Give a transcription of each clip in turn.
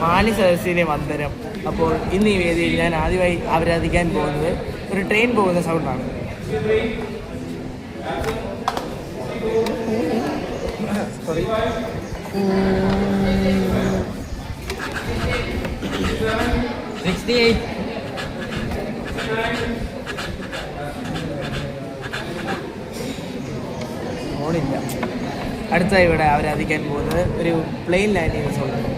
മാലി സദസ്സിലെ വന്ദനം. അപ്പോൾ ഇന്ന് ഈ വേദിയിൽ ഞാൻ ആദ്യമായി ആരാധിക്കാൻ പോകുന്നത് ഒരു ട്രെയിൻ പോകുന്ന സൗണ്ടാണ്. ഓണില്ല. അടുത്തായി ഇവിടെ ആരാധിക്കാൻ പോകുന്നത് ഒരു പ്ലെയിൻ ലാൻഡിങ് സൗണ്ടാണ്.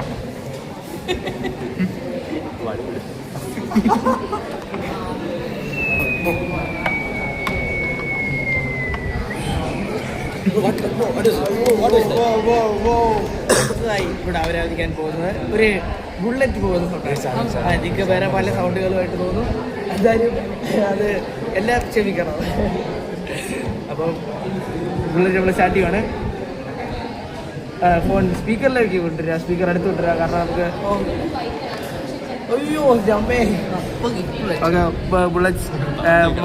ഇവിടെ ആരാധിക്കാൻ പോകുന്നത് ഒരു ബുള്ളറ്റ് പോകുന്ന സൗണ്ടാണ്. അതിക്ക് വേറെ പല സൗണ്ടുകളുമായിട്ട് തോന്നും. എന്തായാലും അത് എല്ലാം ക്ഷമിക്കണം. അപ്പം ബുള്ളറ്റ് നമ്മൾ സ്റ്റാർട്ട് ചെയ്യുവാണ്. ഫോൺ സ്പീക്കറിലേക്ക് കൊണ്ടുവരിക, സ്പീക്കർ അടുത്ത് കൊണ്ടുവരിക. കാരണം നമുക്ക് അയ്യോ ജമ്മേ ഓക്കെ. ബുള്ളറ്റ്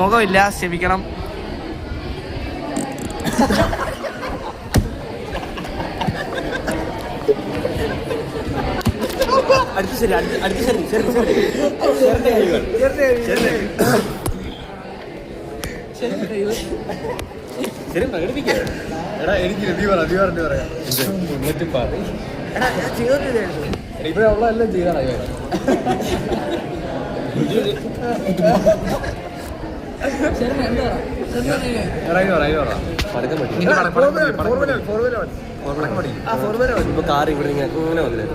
മുഖമില്ല, ക്ഷമിക്കണം. അടുത്ത ശരി അടുത്ത ശരി ശരി ശരി പ്രകടിപ്പിക്കുക. എടാ എനിക്ക് പറയാം. എടാ ഞാൻ ചെയ്തോണ്ടിരുന്നു. ഇവിടെ ഉള്ളതെല്ലാം ചെയ്താറായി. ഇപ്പൊ കാർ ഇവിടെ ഇങ്ങനെ വന്നില്ലേ?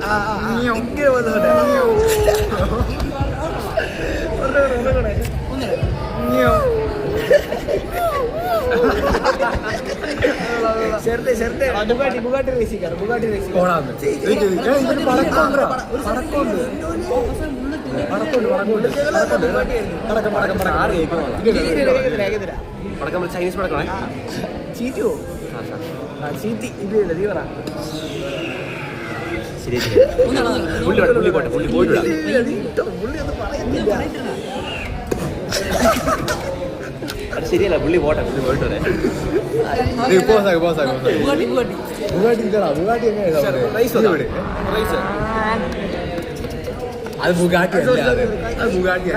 ബുഗാട്ടി റേസിക്കാർ. ചൈനീസ് പടക്കണേ. ചീറ്റിയോ? ചീറ്റി ഇതില്ല, നീ പറ. ശരിയല്ല, പുള്ളി പോട്ടെ, പുള്ളി പോയിട്ട് അത് ബുഗാട്ടി അത് ബുഗാട്ടി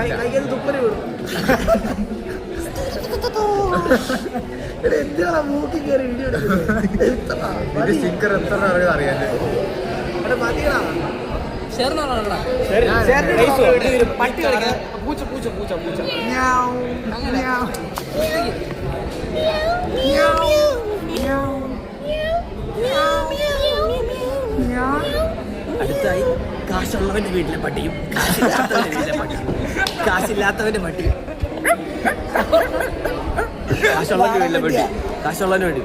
എന്തിനാ മൂക്കി കയറി വീഡിയോ സ്റ്റിക്കർ എത്ര അറിയാല്ലേ? പട്ടി പൂച്ച പൂച്ച പൂച്ച പൂച്ച. അടുത്തായി കാശുള്ളവന്റെ വീട്ടിലെ പട്ടിയും കാശില്ലാത്തവന്റെ വീട്ടിലെ പട്ടിയും. കാശില്ലാത്തവന്റെ പട്ടി കാശുള്ളവന്റെ വീട്ടിലെ പട്ടി കാശുള്ളവന് വേണ്ടി.